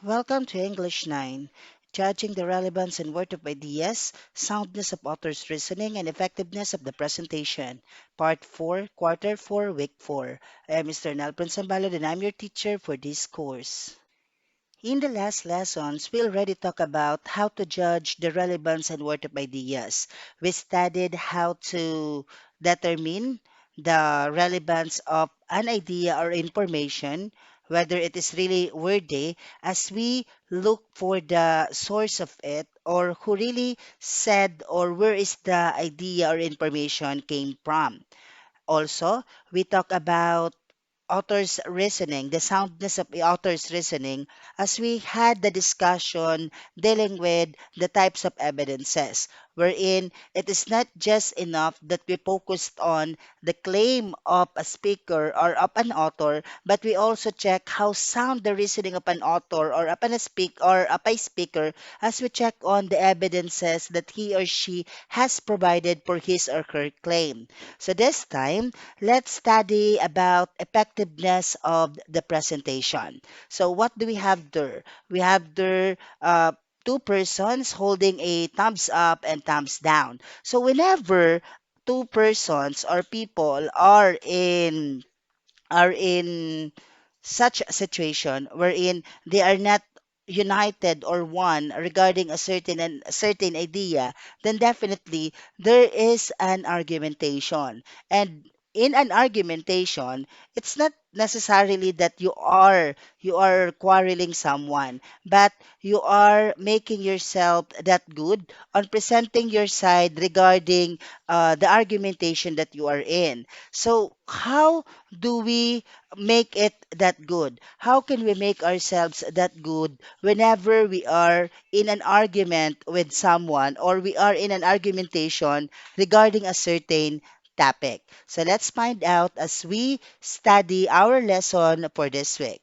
Welcome to English 9, judging the relevance and worth of ideas, soundness of author's reasoning, and effectiveness of the presentation. Part 4, Quarter 4, Week 4. I am Mr. Nelpon Sambalod and I'm your teacher for this course. In the last lessons, we already talked about how to judge the relevance and worth of ideas. We studied how to determine the relevance of an idea or information, whether it is really worthy, as we look for the source of it or who really said or where is the idea or information came from. Also, we talk about author's reasoning, the soundness of the author's reasoning, as we had the discussion dealing with the types of evidences, wherein it is not just enough that we focused on the claim of a speaker or of an author, but we also check how sound the reasoning of an author or of a speaker as we check on the evidences that he or she has provided for his or her claim. So this time, let's study about effectiveness of the presentation. So what do we have there? We have there two persons holding a thumbs up and thumbs down. So whenever two persons or people are in such a situation wherein they are not united or one regarding a certain idea, then definitely there is an argumentation. And in an argumentation, it's not necessarily that you are quarreling someone, but you are making yourself that good on presenting your side regarding the argumentation that you are in. So how do we make it that good? How can we make ourselves that good whenever we are in an argument with someone or we are in an argumentation regarding a certain topic? So let's find out as we study our lesson for this week.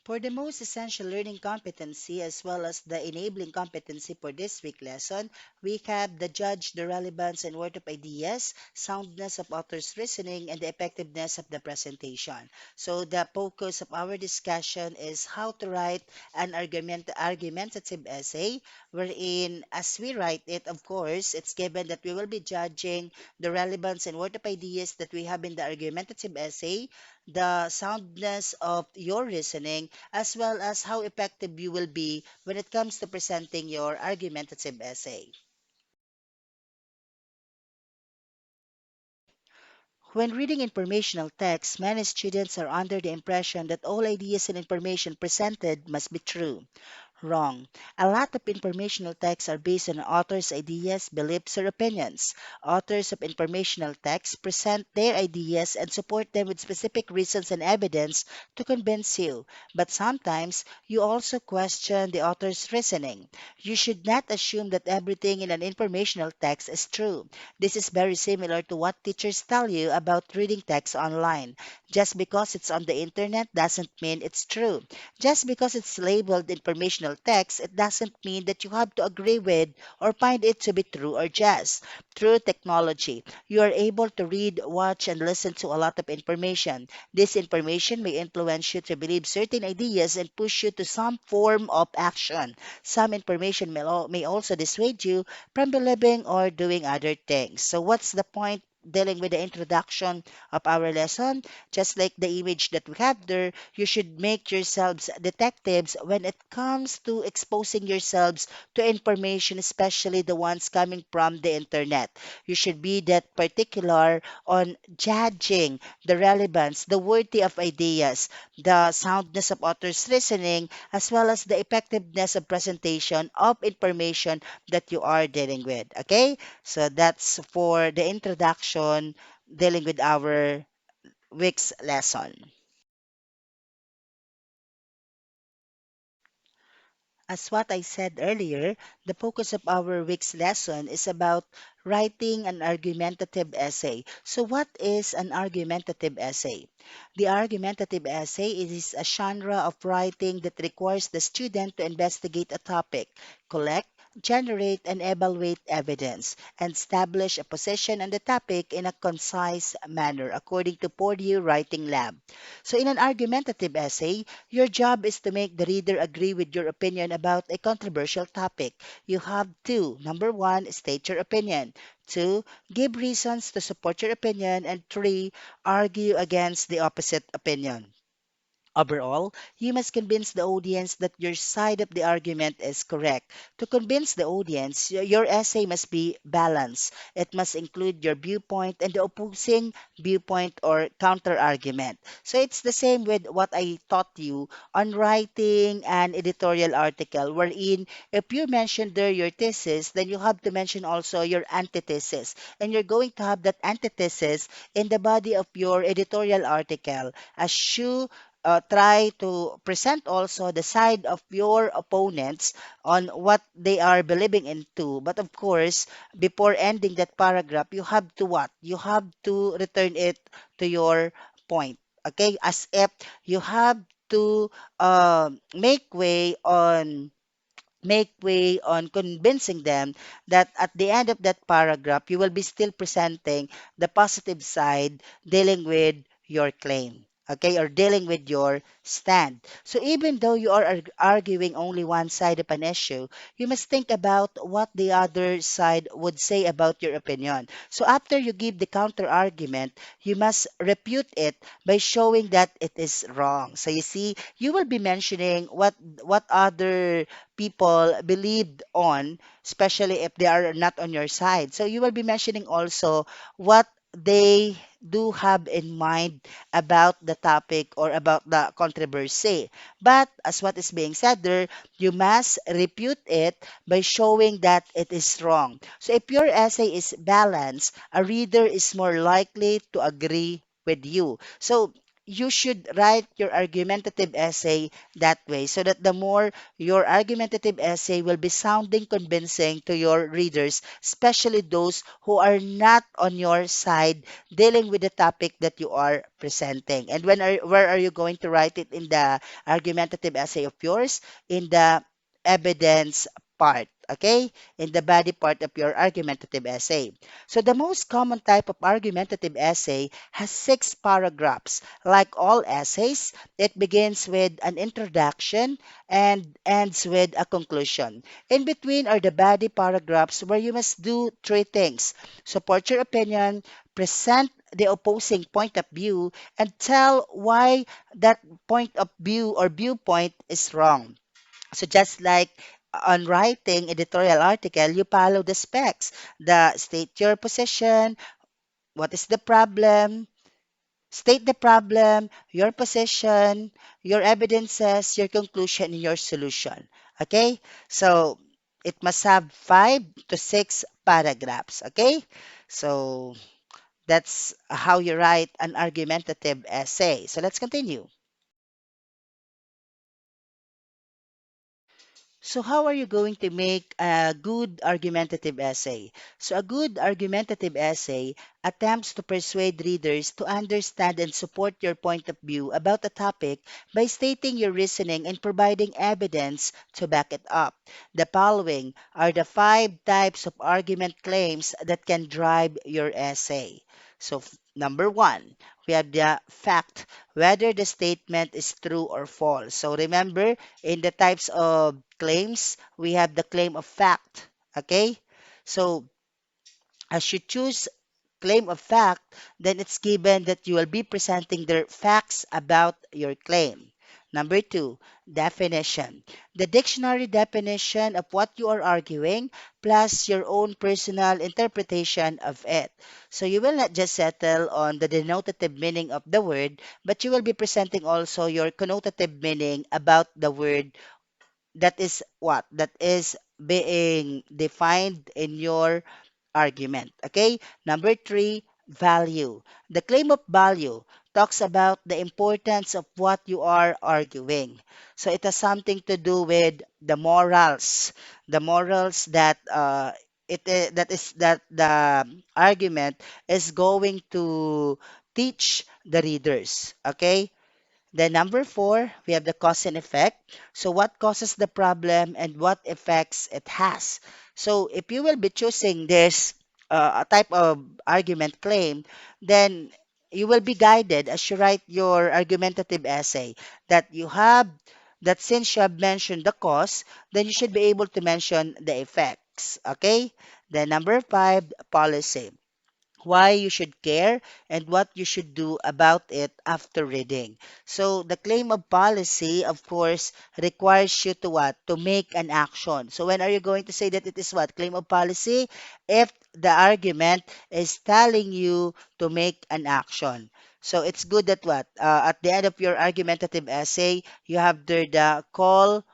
For the most essential learning competency as well as the enabling competency for this week lesson, we have the judge the relevance and worth of ideas, soundness of author's reasoning, and the effectiveness of the presentation. So the focus of our discussion is how to write an argumentative essay, wherein as we write it, of course, it's given that we will be judging the relevance and worth of ideas that we have in the argumentative essay, the soundness of your reasoning, as well as how effective you will be when it comes to presenting your argumentative essay. When reading informational text, many students are under the impression that all ideas and information presented must be true. Wrong. A lot of informational texts are based on authors' ideas, beliefs, or opinions. Authors of informational texts present their ideas and support them with specific reasons and evidence to convince you. But sometimes you also question the author's reasoning. You should not assume that everything in an informational text is true. This is very similar to what teachers tell you about reading text online. Just because it's on the internet doesn't mean it's true. Just because it's labeled informational text, it doesn't mean that you have to agree with or find it to be true or just. Through technology, you are able to read, watch, and listen to a lot of information. This information may influence you to believe certain ideas and push you to some form of action. Some information may also dissuade you from believing or doing other things. So, what's the point? Dealing with the introduction of our lesson, just like the image that we have there, you should make yourselves detectives when it comes to exposing yourselves to information, especially the ones coming from the internet. You should be that particular on judging the relevance, the worthy of ideas, the soundness of author's reasoning, as well as the effectiveness of presentation of information that you are dealing with. Okay? So that's for the introduction dealing with our week's lesson. As what I said earlier, the focus of our week's lesson is about writing an argumentative essay. So, what is an argumentative essay? The argumentative essay is a genre of writing that requires the student to investigate a topic, collect, generate and evaluate evidence, and establish a position on the topic in a concise manner according to Purdue Writing Lab. So, in an argumentative essay, your job is to make the reader agree with your opinion about a controversial topic. You have to, number one, state your opinion. Two, give reasons to support your opinion. And three, argue against the opposite opinion. Overall, you must convince the audience that your side of the argument is correct. To convince the audience, your essay must be balanced. It must include your viewpoint and the opposing viewpoint or counter argument. So it's the same with what I taught you on writing an editorial article, wherein if you mention there your thesis, then you have to mention also your antithesis. And you're going to have that antithesis in the body of your editorial article as you try to present also the side of your opponents on what they are believing into. But of course, before ending that paragraph, you have to what? You have to return it to your point. Okay? As if you have to make way on convincing them that at the end of that paragraph, you will be still presenting the positive side dealing with your claim. Okay, or dealing with your stand. So even though you are arguing only one side of an issue, you must think about what the other side would say about your opinion. So after you give the counter argument, you must refute it by showing that it is wrong. So you see, you will be mentioning what other people believed on, especially if they are not on your side. So you will be mentioning also what they do have in mind about the topic or about the controversy. But as what is being said there, you must refute it by showing that it is wrong. So if your essay is balanced, a reader is more likely to agree with you. So you should write your argumentative essay that way so that the more your argumentative essay will be sounding convincing to your readers, especially those who are not on your side dealing with the topic that you are presenting. And where are you going to write it in the argumentative essay of yours? In the evidence part. Okay, in the body part of your argumentative essay. So the most common type of argumentative essay has 6 paragraphs. Like all essays, it begins with an introduction and ends with a conclusion. In between are the body paragraphs where you must do 3 things: support your opinion, present the opposing point of view, and tell why that point of view or viewpoint is wrong. So just like on writing editorial article, you follow the specs. The state your position, what is the problem, state the problem, your position, your evidences, your conclusion, and your solution. Okay? So it must have 5 to 6 paragraphs. Okay? So that's how you write an argumentative essay. So let's continue. So, how are you going to make a good argumentative essay? So, a good argumentative essay attempts to persuade readers to understand and support your point of view about a topic by stating your reasoning and providing evidence to back it up. The following are the 5 types of argument claims that can drive your essay. So, number one, we have the fact, whether the statement is true or false. So, remember, in the types of claims, we have the claim of fact. Okay? So, as you choose claim of fact, then it's given that you will be presenting the facts about your claim. Number two, definition. The dictionary definition of what you are arguing plus your own personal interpretation of it. So you will not just settle on the denotative meaning of the word, but you will be presenting also your connotative meaning about the word that is what? That is being defined in your argument. Okay? Number three, value. The claim of value talks about the importance of what you are arguing. So it has something to do with the morals. The morals that that the argument is going to teach the readers. Okay? Then number four, we have the cause and effect. So what causes the problem and what effects it has. So if you will be choosing this a type of argument claim, then you will be guided as you write your argumentative essay that you have that since you have mentioned the cause, then you should be able to mention the effects. Okay? Then number five, policy, why you should care and what you should do about it after reading. So the claim of policy, of course, requires you to what? To make an action. So when are you going to say that it is what? Claim of policy? If the argument is telling you to make an action. So it's good that what? At the end of your argumentative essay, you have there the call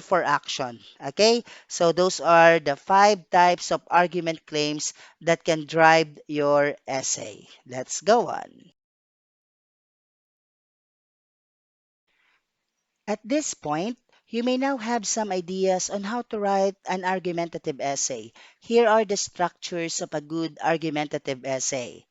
for action. Okay? So those are the five types of argument claims that can drive your essay. Let's go on. At this point, you may now have some ideas on how to write an argumentative essay. Here are the structures of a good argumentative essay.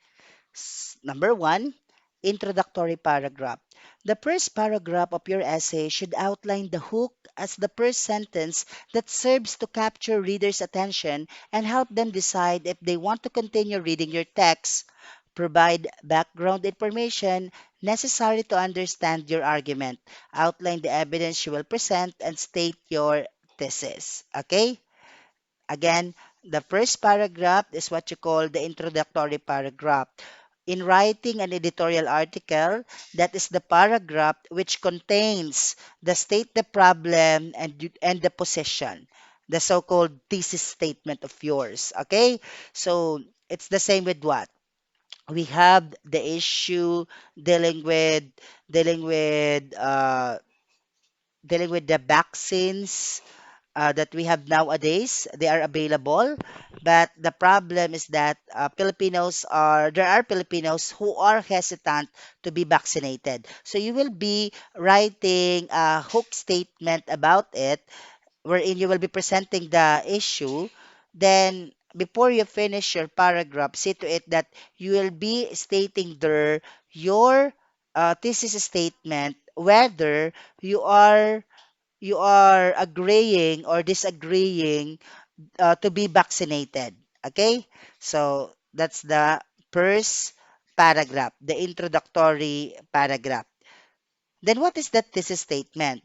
Number one, introductory paragraph. The first paragraph of your essay should outline the hook as the first sentence that serves to capture readers' attention and help them decide if they want to continue reading your text. Provide background information necessary to understand your argument. Outline the evidence you will present and state your thesis. Okay? Again, the first paragraph is what you call the introductory paragraph. In writing an editorial article, that is the paragraph which contains the state the problem and the position, the so-called thesis statement of yours. Okay? So it's the same with what? We have the issue dealing with dealing with uh, dealing with the vaccines that we have nowadays. They are available, but the problem is that there are Filipinos who are hesitant to be vaccinated. So you will be writing a hook statement about it, wherein you will be presenting the issue. Then before you finish your paragraph, see to it that you will be stating there your thesis statement, whether you are you are agreeing or disagreeing to be vaccinated. Okay? So that's the first paragraph, the introductory paragraph. Then what is the thesis statement?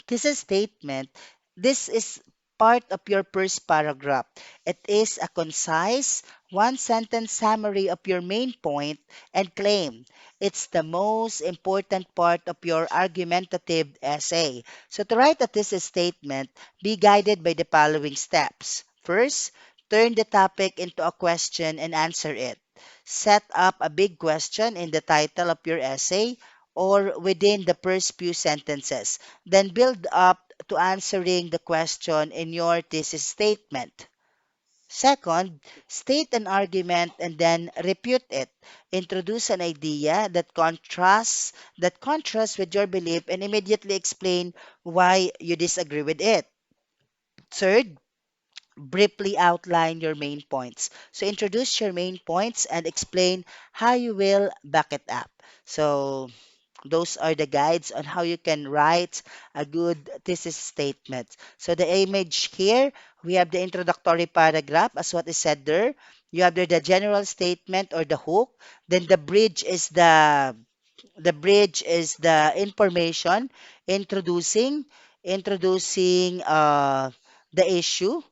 Thesis statement, this is part of your first paragraph. It is a concise, one sentence summary of your main point and claim. It's the most important part of your argumentative essay. So, to write a thesis statement, be guided by the following steps. First, turn the topic into a question and answer it. Set up a big question in the title of your essay or within the first few sentences. Then build up to answering the question in your thesis statement. Second, state an argument and then refute it. Introduce an idea that contrasts with your belief and immediately explain why you disagree with it. Third, briefly outline your main points. So introduce your main points and explain how you will back it up. So those are the guides on how you can write a good thesis statement. So the image here, we have the introductory paragraph as what is said there. You have there the general statement or the hook. Then the bridge is the information introducing the issue,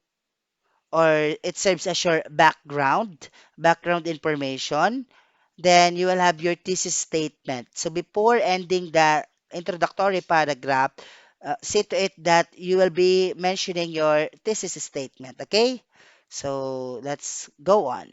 or it serves as your background information. Then you will have your thesis statement. So before ending the introductory paragraph, see to it that you will be mentioning your thesis statement. Okay? So let's go on.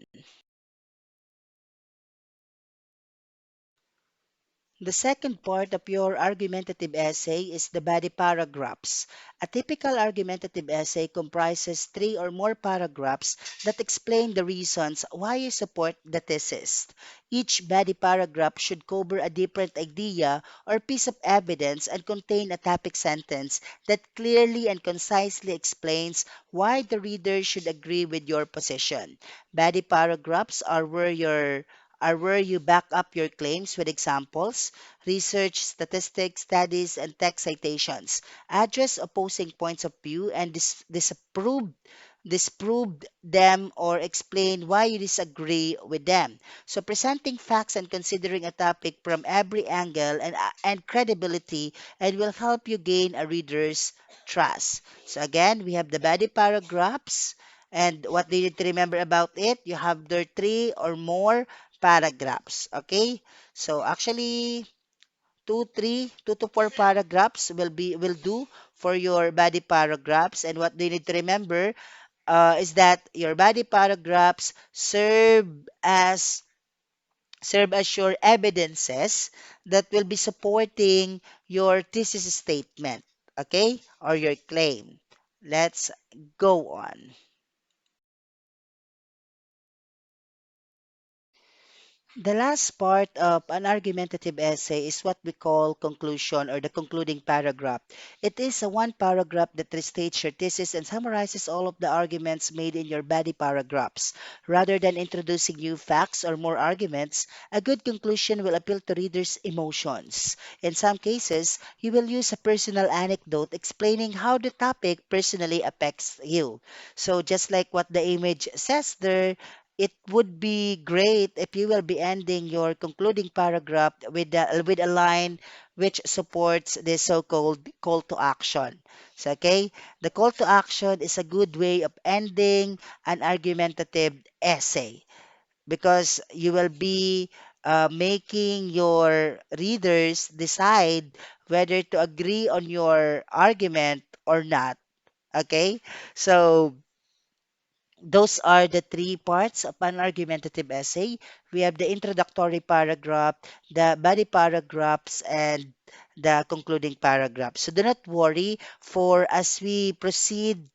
The second part of your argumentative essay is the body paragraphs. A typical argumentative essay comprises three or more paragraphs that explain the reasons why you support the thesis. Each body paragraph should cover a different idea or piece of evidence and contain a topic sentence that clearly and concisely explains why the reader should agree with your position. Body paragraphs are where your are where you back up your claims with examples, research, statistics, studies, and text citations. Address opposing points of view and disprove them or explain why you disagree with them. So presenting facts and considering a topic from every angle and credibility and will help you gain a reader's trust. So again, we have the body paragraphs. And what do you need to remember about it? You have there three or more paragraphs. Okay? So actually, two to four paragraphs will do for your body paragraphs. And what do you need to remember is that your body paragraphs serve as your evidences that will be supporting your thesis statement, okay, or your claim. Let's go on. The last part of an argumentative essay is what we call conclusion or the concluding paragraph. It is a one paragraph that restates your thesis and summarizes all of the arguments made in your body paragraphs. Rather than introducing new facts or more arguments, a good conclusion will appeal to readers' emotions. In some cases, you will use a personal anecdote explaining how the topic personally affects you. So just like what the image says there, it would be great if you will be ending your concluding paragraph with a line which supports the so-called call to action. So, okay, the call to action is a good way of ending an argumentative essay because you will be making your readers decide whether to agree on your argument or not. Okay, so those are the three parts of an argumentative essay. We have the introductory paragraph, the body paragraphs, and the concluding paragraph. So do not worry, for as we proceed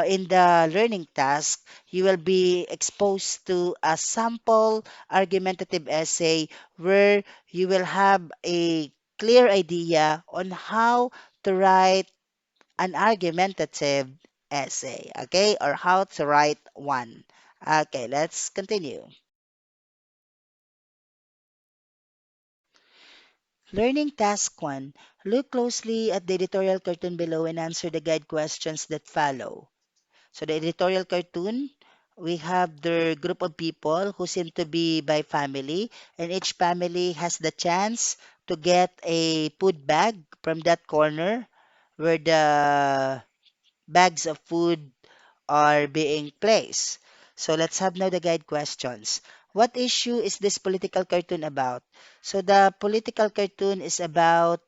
in the learning task, you will be exposed to a sample argumentative essay where you will have a clear idea on how to write an argumentative essay, okay, or how to write one. Okay, let's continue. Learning task 1. Look closely at the editorial cartoon below and answer the guide questions that follow. So the editorial cartoon, we have the group of people who seem to be by family, and each family has the chance to get a food bag from that corner where the bags of food are being placed. So let's have now the guide questions. What issue is this political cartoon about? So the political cartoon is about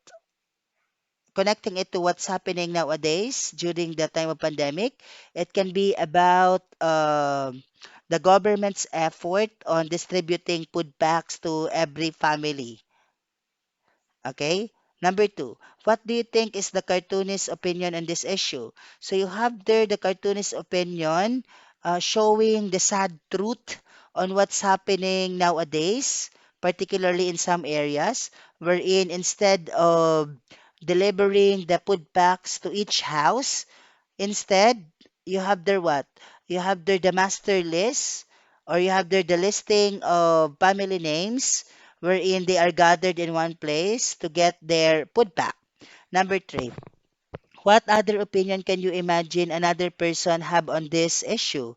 connecting it to what's happening nowadays during the time of pandemic. It can be about the government's effort on distributing food packs to every family. Okay. Number two, what do you think is the cartoonist's opinion on this issue? So you have there the cartoonist's opinion showing the sad truth on what's happening nowadays, particularly in some areas, wherein instead of delivering the food packs to each house, instead, you have there what? You have there the master list, or you have there the listing of family names wherein they are gathered in one place to get their food back. Number three, what other opinion can you imagine another person have on this issue?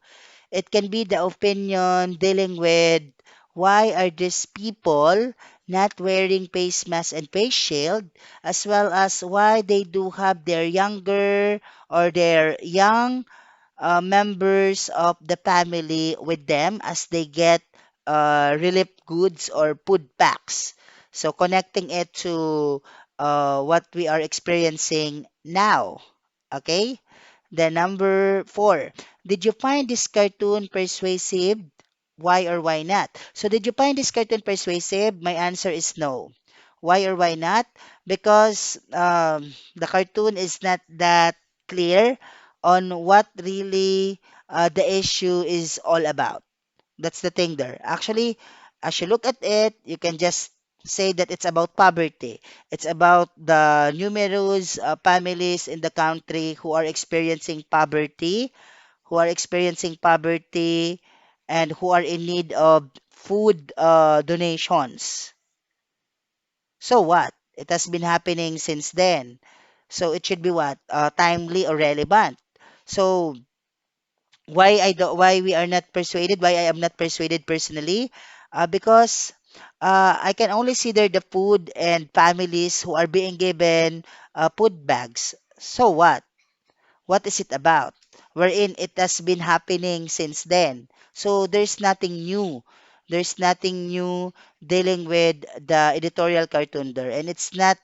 It can be the opinion dealing with why are these people not wearing face mask and face shield, as well as why they do have their younger or their young members of the family with them as they get relief goods or food packs. So connecting it to what we are experiencing now. Okay? The number four. Did you find this cartoon persuasive? Why or why not? So did you find this cartoon persuasive? My answer is no. Why or why not? Because the cartoon is not that clear on what really the issue is all about. That's the thing there. Actually, as you look at it, you can just say that it's about poverty. It's about the numerous families in the country who are experiencing poverty and who are in need of food donations. So what? It has been happening since then. So it should be what? Timely or relevant. So why we are not persuaded? Why I am not persuaded personally? Because I can only see there the food and families who are being given food bags. So what? What is it about? Wherein it has been happening since then. So there's nothing new. There's nothing new dealing with the editorial cartoon there. And uh it's not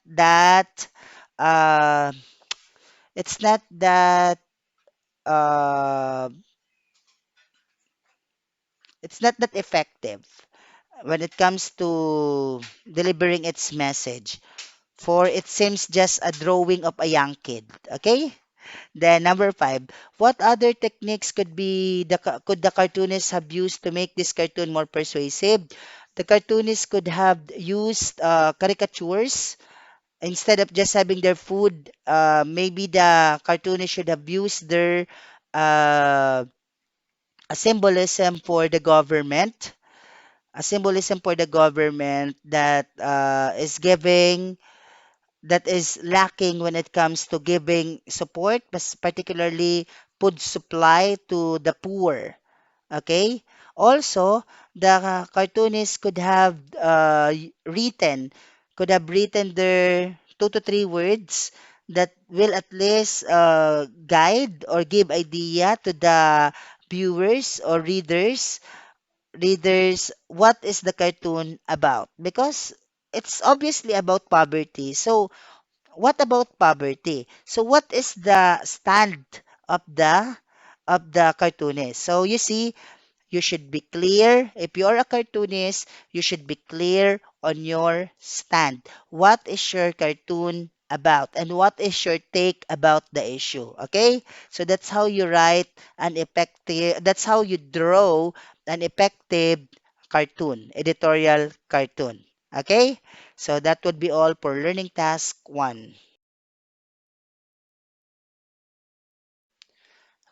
that uh it's not that effective when it comes to delivering its message. For it seems just a drawing of a young kid. Okay? Then number five, what other techniques could the cartoonist have used to make this cartoon more persuasive? The cartoonist could have used caricatures instead of just having their food. Maybe the cartoonist should have used their uh, a symbolism for the government, a symbolism for the government that is giving that is lacking when it comes to giving support, particularly food supply to the poor. Okay. Also, the cartoonist could have written their 2 to 3 words that will at least guide or give idea to the viewers or readers what is the cartoon about, because it's obviously about poverty. So what about poverty? So what is the stand of the cartoonist? So you see, you should be clear. If you're a cartoonist, you should be clear on your stand. What is your cartoon about? And what is your take about the issue? Okay? So that's how you write an effective, that's how you draw an effective cartoon, editorial cartoon. Okay? So that would be all for learning task 1.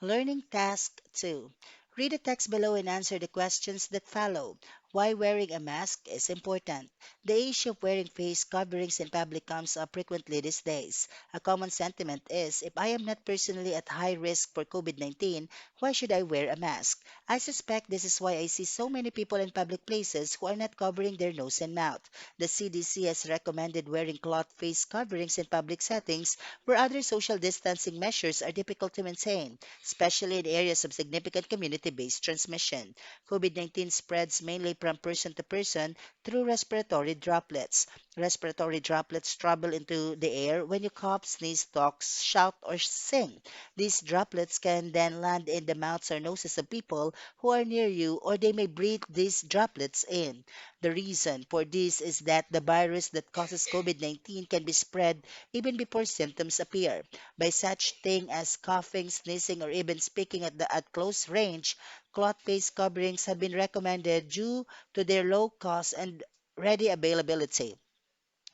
Learning task 2. Read the text below and answer the questions that follow. Why wearing a mask is important. The issue of wearing face coverings in public comes up frequently these days. A common sentiment is, if I am not personally at high risk for COVID-19, why should I wear a mask? I suspect this is why I see so many people in public places who are not covering their nose and mouth. The CDC has recommended wearing cloth face coverings in public settings where other social distancing measures are difficult to maintain, especially in areas of significant community-based transmission. COVID-19 spreads mainly from person to person through respiratory droplets. Respiratory droplets travel into the air when you cough, sneeze, talk, shout, or sing. These droplets can then land in the mouths or noses of people who are near you, or they may breathe these droplets in. The reason for this is that the virus that causes COVID-19 can be spread even before symptoms appear by such thing as coughing, sneezing, or even speaking at close range. Cloth-based coverings have been recommended due to their low cost and ready availability.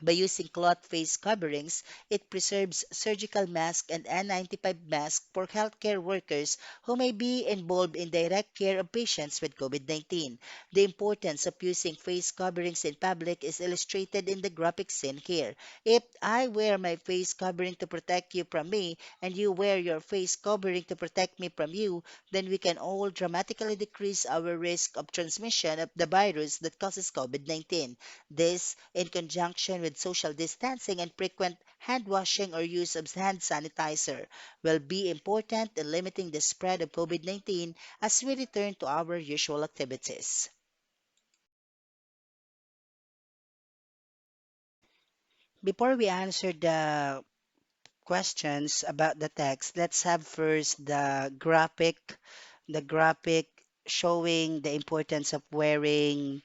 By using cloth face coverings, it preserves surgical masks and N95 masks for healthcare workers who may be involved in direct care of patients with COVID-19. The importance of using face coverings in public is illustrated in the graphic seen here. If I wear my face covering to protect you from me, and you wear your face covering to protect me from you, then we can all dramatically decrease our risk of transmission of the virus that causes COVID-19. This, in conjunction with social distancing and frequent hand washing or use of hand sanitizer, will be important in limiting the spread of COVID-19 as we return to our usual activities. Before we answer the questions about the text, let's have first the graphic showing the importance of wearing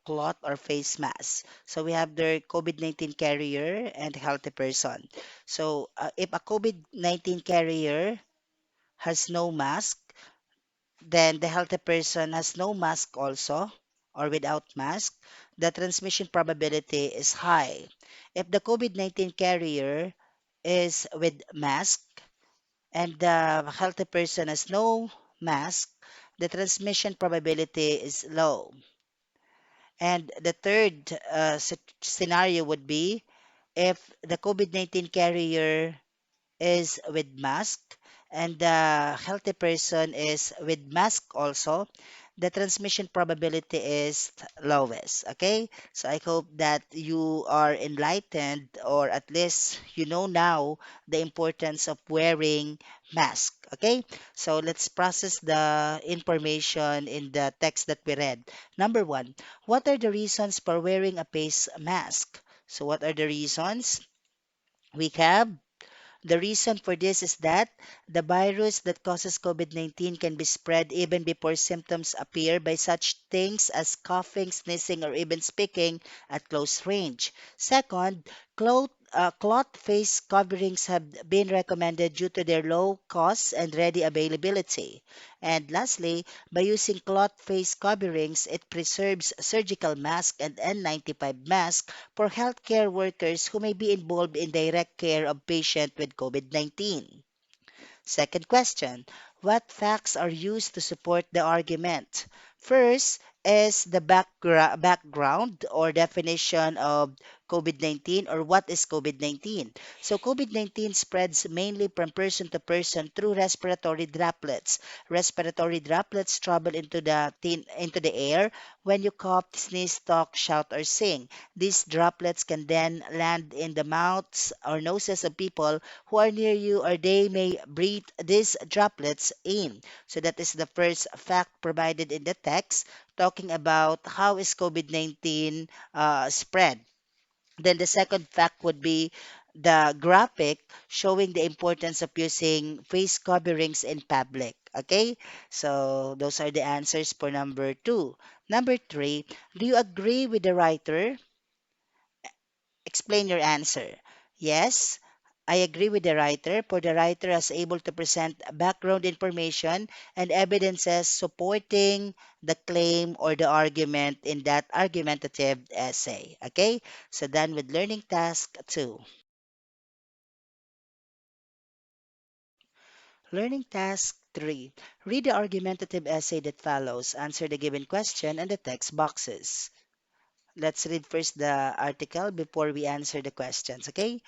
cloth or face mask. So we have the COVID-19 carrier and healthy person. So if a COVID-19 carrier has no mask, then the healthy person has no mask also, or without mask, the transmission probability is high. If the COVID-19 carrier is with mask and the healthy person has no mask, the transmission probability is low. And the third scenario would be if the COVID-19 carrier is with mask and the healthy person is with mask also, the transmission probability is lowest. Okay, so I hope that you are enlightened, or at least you know now the importance of wearing mask. Okay, so let's process the information in the text that we read. Number one, what are the reasons for wearing a face mask? So what are the reasons? We have the reason for this is that the virus that causes COVID-19 can be spread even before symptoms appear by such things as coughing, sneezing, or even speaking at close range. Second, cloth face coverings have been recommended due to their low cost and ready availability. And lastly, by using cloth face coverings, it preserves surgical mask and N95 mask for healthcare workers who may be involved in direct care of patients with COVID-19. Second question, what facts are used to support the argument? First is the background or definition of COVID-19, or what is COVID-19. So COVID-19 spreads mainly from person to person through respiratory droplets. Respiratory droplets travel into the air when you cough, sneeze, talk, shout, or sing. These droplets can then land in the mouths or noses of people who are near you, or they may breathe these droplets in. So that is the first fact provided in the text, talking about how is COVID-19 spread. Then the second fact would be the graphic showing the importance of using face coverings in public. Okay, so those are the answers for number two. Number three, do you agree with the writer? Explain your answer. Yes, I agree with the writer, for the writer is able to present background information and evidences supporting the claim or the argument in that argumentative essay. Okay, so done with learning task 2. Learning task 3. Read the argumentative essay that follows. Answer the given question and the text boxes. Let's read first the article before we answer the questions. Okay,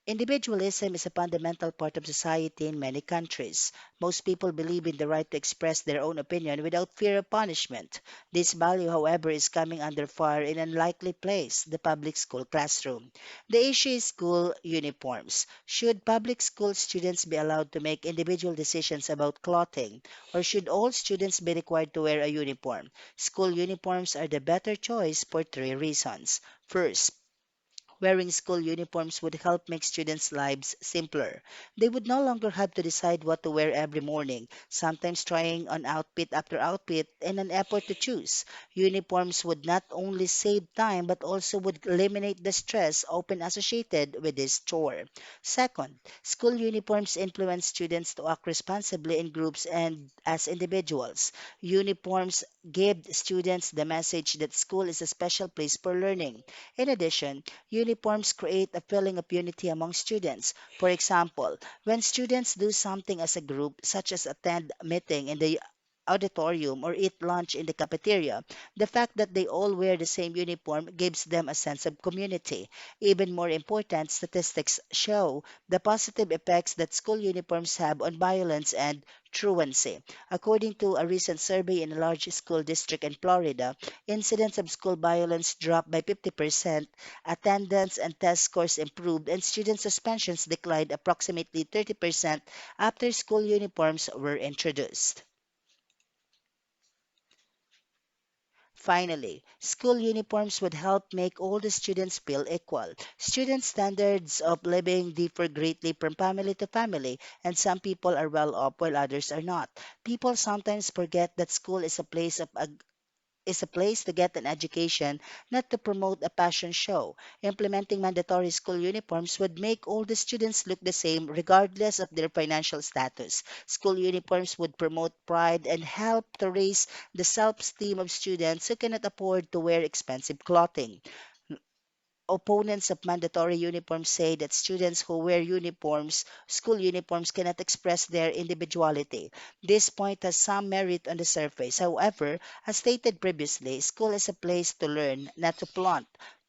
individualism is a fundamental part of society in many countries. Most people believe in the right to express their own opinion without fear of punishment. This value, however, is coming under fire in an unlikely place, the public school classroom. The issue is school uniforms. Should public school students be allowed to make individual decisions about clothing, or should all students be required to wear a uniform? School uniforms are the better choice for three reasons. First, wearing school uniforms would help make students' lives simpler. They would no longer have to decide what to wear every morning, sometimes trying on outfit after outfit in an effort to choose. Uniforms would not only save time but also would eliminate the stress often associated with this chore. Second, school uniforms influence students to act responsibly in groups and as individuals. Uniforms give students the message that school is a special place for learning. In addition, uniforms create a feeling of unity among students. For example, when students do something as a group, such as attend a meeting in the auditorium or eat lunch in the cafeteria, the fact that they all wear the same uniform gives them a sense of community. Even more important, statistics show the positive effects that school uniforms have on violence and truancy. According to a recent survey in a large school district in Florida, incidents of school violence dropped by 50%, attendance and test scores improved, and student suspensions declined approximately 30% after school uniforms were introduced. Finally, school uniforms would help make all the students feel equal. Student standards of living differ greatly from family to family, and some people are well off while others are not. People sometimes forget that school is a place to get an education, not to promote a passion show. Implementing mandatory school uniforms would make all the students look the same regardless of their financial status. School uniforms would promote pride and help to raise the self esteem of students who cannot afford to wear expensive clothing. Opponents of mandatory uniforms say that students who wear uniforms, school uniforms, cannot express their individuality. This point has some merit on the surface. However, as stated previously, school is a place to learn, not to flaunt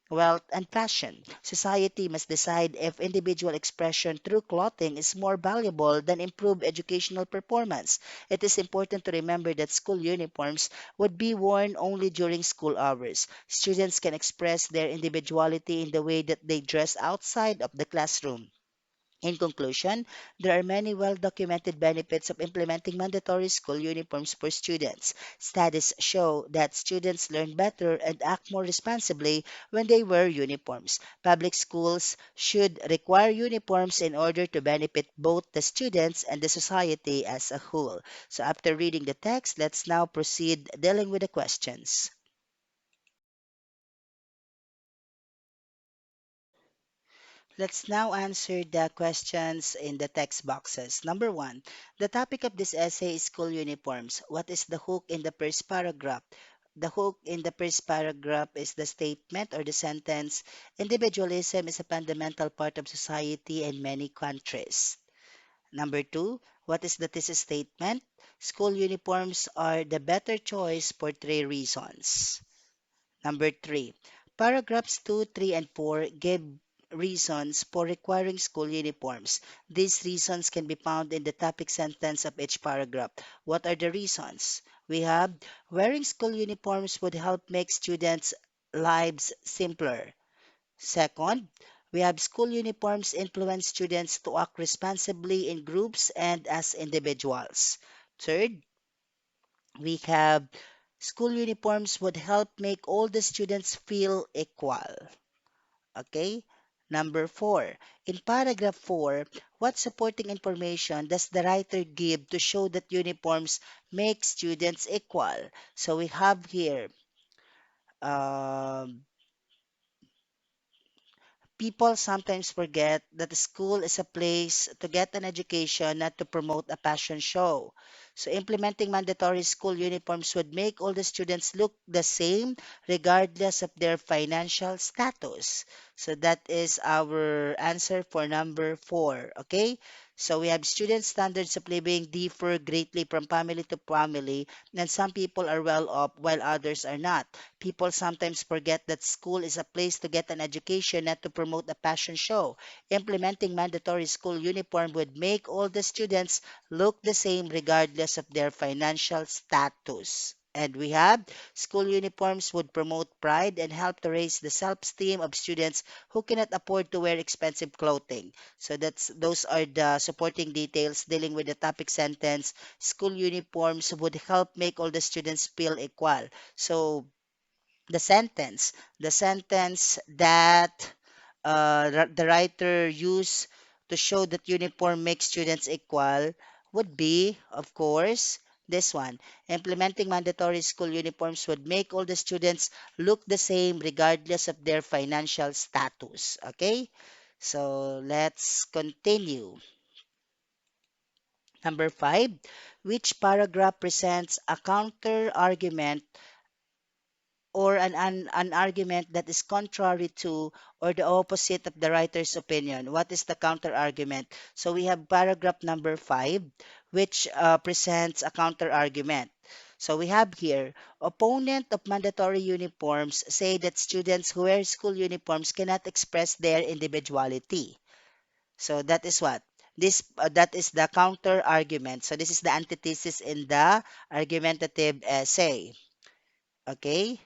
wealth and passion. Society must decide if individual expression through clothing is more valuable than improved educational performance. It is important to remember that school uniforms would be worn only during school hours. Students can express their individuality in the way that they dress outside of the classroom. In conclusion, there are many well documented benefits of implementing mandatory school uniforms for students. Studies show that students learn better and act more responsibly when they wear uniforms. Public schools should require uniforms in order to benefit both the students and the society as a whole. So, after reading the text, let's now proceed dealing with the questions. Let's now answer the questions in the text boxes. Number one, the topic of this essay is school uniforms. What is the hook in the first paragraph? The hook in the first paragraph is the statement or the sentence, individualism is a fundamental part of society in many countries. Number two, what is the thesis statement? School uniforms are the better choice for three reasons. Number three, paragraphs 2, 3, and 4 give reasons for requiring school uniforms. These reasons can be found in the topic sentence of each paragraph. What are the reasons? We have wearing school uniforms would help make students' lives simpler. Second, we have school uniforms influence students to act responsibly in groups and as individuals. Third, we have school uniforms would help make all the students feel equal. Okay? Number four, in paragraph 4, what supporting information does the writer give to show that uniforms make students equal? So we have here um, people sometimes forget that the school is a place to get an education, not to promote a passion show. So, implementing mandatory school uniforms would make all the students look the same regardless of their financial status. So, that is our answer for number 4. Okay? So, we have student standards of living differ greatly from family to family, and some people are well off while others are not. People sometimes forget that school is a place to get an education, not to promote a passion show. Implementing mandatory school uniform would make all the students look the same regardless of their financial status. And we have school uniforms would promote pride and help to raise the self-esteem of students who cannot afford to wear expensive clothing. So that's those are the supporting details dealing with the topic sentence. School uniforms would help make all the students feel equal. So the sentence that the writer used to show that uniform makes students equal would be, of course, this one. Implementing mandatory school uniforms would make all the students look the same regardless of their financial status. Okay? So let's continue. Number 5, which paragraph presents a counter argument or an argument that is contrary to or the opposite of the writer's opinion. What is the counter argument? So we have paragraph number 5, which presents a counter argument. So we have here, opponent of mandatory uniforms say that students who wear school uniforms cannot express their individuality. So that is what? That is the counter argument. So this is the antithesis in the argumentative essay. Okay?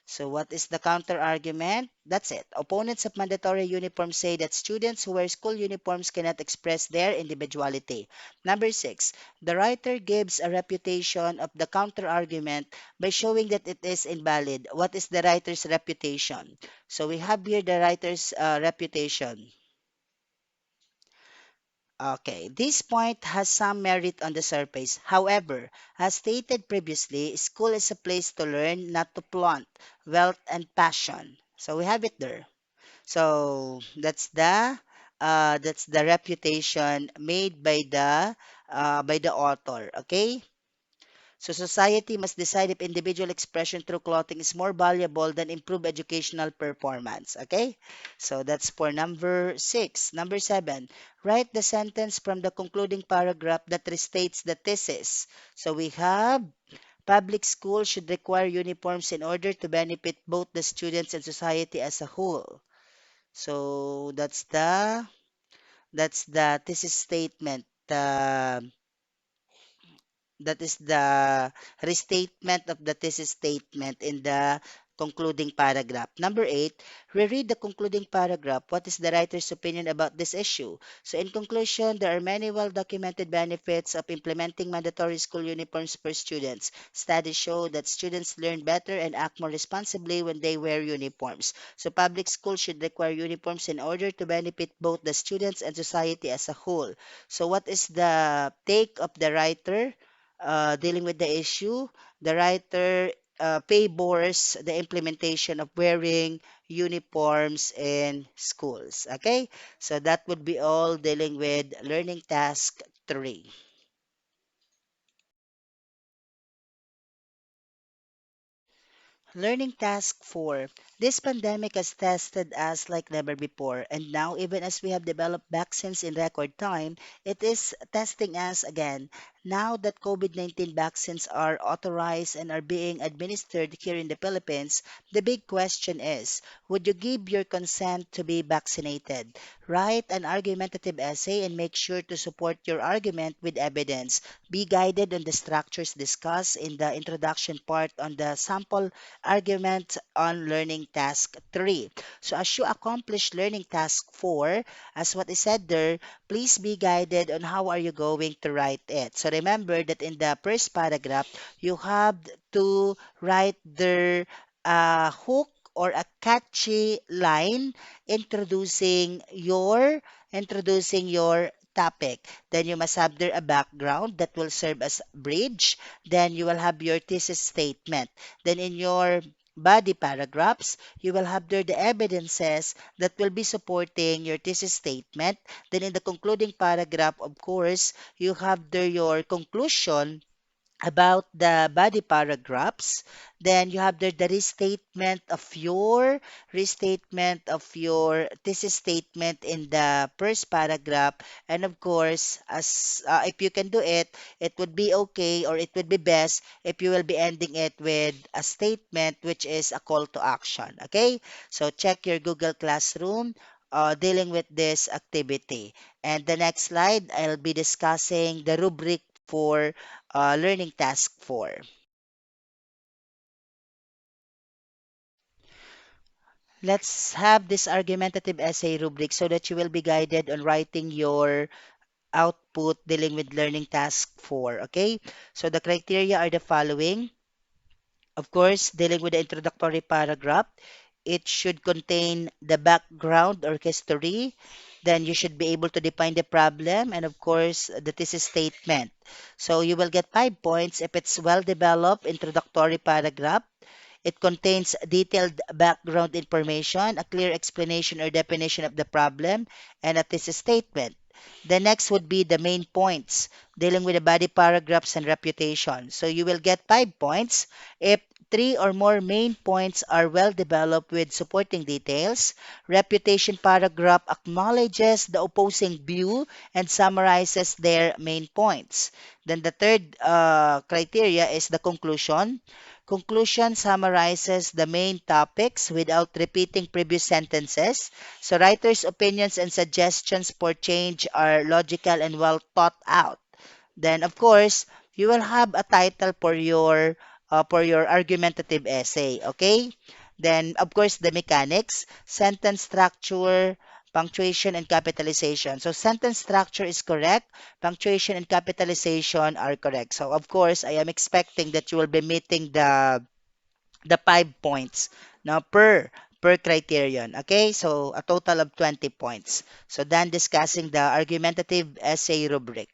So what is the counter argument? That's it. Opponents of mandatory uniforms say that students who wear school uniforms cannot express their individuality. Number 6, the writer gives a refutation of the counter argument by showing that it is invalid. What is the writer's refutation? So we have here the writer's refutation. Okay, this point has some merit on the surface. However, as stated previously, school is a place to learn, not to flaunt wealth and passion. So we have it there. So that's the reputation made by the author. Okay. So society must decide if individual expression through clothing is more valuable than improved educational performance. Okay? So that's for number 6. Number 7, write the sentence from the concluding paragraph that restates the thesis. So we have public schools should require uniforms in order to benefit both the students and society as a whole. So that's the thesis statement. That is the restatement of the thesis statement in the concluding paragraph. Number 8, reread the concluding paragraph. What is the writer's opinion about this issue? So, in conclusion, there are many well documented benefits of implementing mandatory school uniforms for students. Studies show that students learn better and act more responsibly when they wear uniforms. So, public schools should require uniforms in order to benefit both the students and society as a whole. So, what is the take of the writer? Dealing with the issue, the writer favors the implementation of wearing uniforms in schools. Okay, so that would be all dealing with learning task 3. Learning task 4. This pandemic has tested us like never before, and now, even as we have developed vaccines in record time, it is testing us again. Now that COVID 19 vaccines are authorized and are being administered here in the Philippines, the big question is, would you give your consent to be vaccinated? Write an argumentative essay and make sure to support your argument with evidence. Be guided on the structures discussed in the introduction part on the sample argument on learning task 3. So as you accomplish learning task 4, as what is said there, please be guided on how are you going to write it. So remember that in the first paragraph, you have to write the hook or a catchy line introducing your topic. Then you must have there a background that will serve as bridge. Then you will have your thesis statement. Then in your body paragraphs, you will have there the evidences that will be supporting your thesis statement. Then in the concluding paragraph, of course, you have there your conclusion about the body paragraphs. Then you have the restatement of your thesis statement in the first paragraph. And of course, as if you can do it, it would be okay, or it would be best if you will be ending it with a statement which is a call to action. Okay, so check your Google Classroom dealing with this activity. And the next slide, I'll be discussing the rubric for learning task 4. Let's have this argumentative essay rubric so that you will be guided on writing your output dealing with learning task 4. Okay, so the criteria are the following. Of course, dealing with the introductory paragraph, it should contain the background or history. Then you should be able to define the problem and, of course, the thesis statement. So you will get 5 points if it's well developed introductory paragraph. It contains detailed background information, a clear explanation or definition of the problem, and a thesis statement. The next would be the main points, dealing with the body paragraphs and reputation. So you will get 5 points if three or more main points are well developed with supporting details. Reputation paragraph acknowledges the opposing view and summarizes their main points. Then the third criteria is the conclusion. Conclusion summarizes the main topics without repeating previous sentences. So writers' opinions and suggestions for change are logical and well thought out. Then, of course, you will have a title for your argumentative essay. Okay. Then, of course, the mechanics, sentence structure, punctuation, and capitalization. So, sentence structure is correct. Punctuation and capitalization are correct. So, of course, I am expecting that you will be meeting the 5 points now per criterion. Okay, so a total of 20 points. So then discussing the argumentative essay rubric.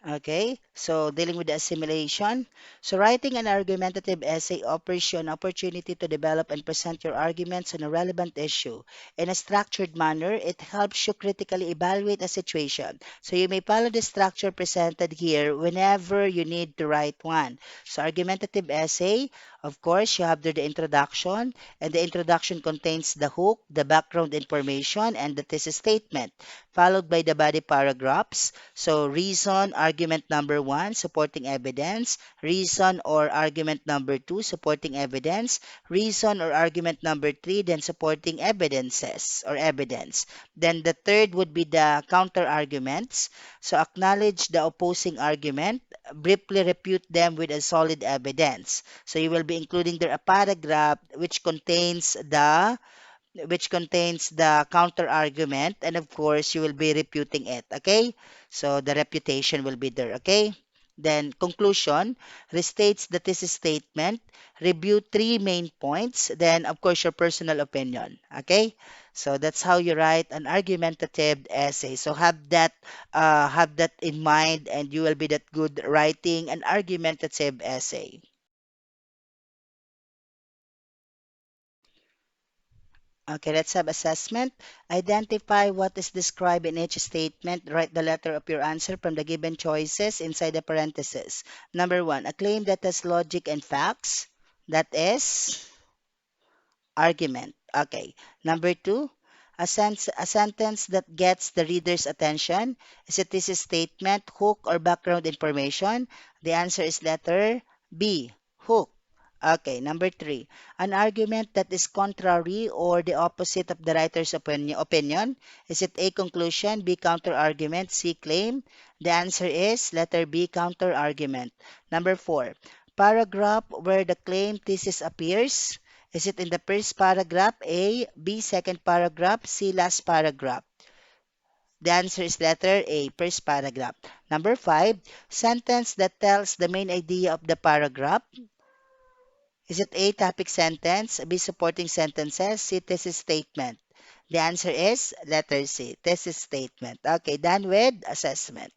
Okay, So, dealing with the assimilation. So, writing an argumentative essay offers you an opportunity to develop and present your arguments on a relevant issue. In a structured manner, it helps you critically evaluate a situation. So, you may follow the structure presented here whenever you need to write one. So, argumentative essay, of course, you have there the introduction, and the introduction contains the hook, the background information, and the thesis statement, followed by the body paragraphs. So reason, argument number one, supporting evidence. Reason or argument number two, supporting evidence. Reason or argument number three, then supporting evidences or evidence. Then the third would be the counter arguments. So acknowledge the opposing argument, briefly refute them with a solid evidence. So you will be including there a paragraph which contains the counter argument, and of course you will be refuting it. Okay, so the reputation will be there. Okay, then conclusion restates the thesis statement, review three main points, then of course your personal opinion. Okay, so that's how you write an argumentative essay. So have that in mind, and you will be that good writing an argumentative essay. Okay, let's have assessment. Identify what is described in each statement. Write the letter of your answer from the given choices inside the parentheses. Number one, a claim that has logic and facts. That is argument. Okay. Number two, a sentence that gets the reader's attention. Is it this statement, hook, or background information? The answer is letter B, hook. Okay, number three, an argument that is contrary or the opposite of the writer's opinion. Is it A, conclusion, B, counter argument, C, claim? The answer is letter B, counter argument. Number four, paragraph where the claim thesis appears. Is it in the first paragraph, A, B, second paragraph, C, last paragraph? The answer is letter A, first paragraph. Number five, sentence that tells the main idea of the paragraph. Is it A, topic sentence, B, supporting sentences, C, thesis statement? The answer is letter C, thesis statement. Okay, done with assessment.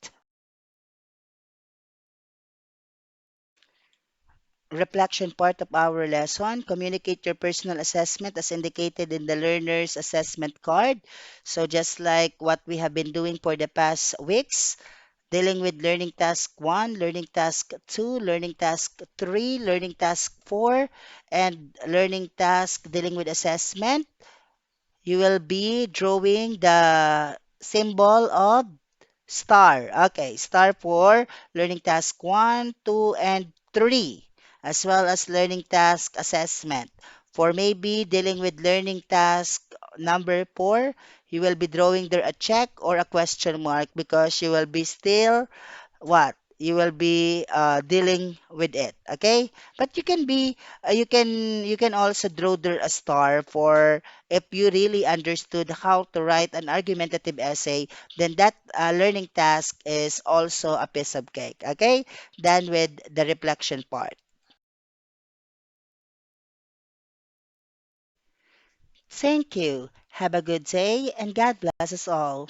Reflection part of our lesson. Communicate your personal assessment as indicated in the learner's assessment card. So just like what we have been doing for the past weeks, dealing with learning task 1, learning task 2, learning task 3, learning task 4, and learning task dealing with assessment. You will be drawing the symbol of star. Okay, star for learning task 1, 2, and 3, as well as learning task assessment. For maybe dealing with learning task number 4, you will be drawing there a check or a question mark because you will be still what you will be dealing with it. Okay, but you can also draw there a star for if you really understood how to write an argumentative essay, then that learning task is also a piece of cake. Okay, done with the reflection part. Thank you, have a good day, and God bless us all.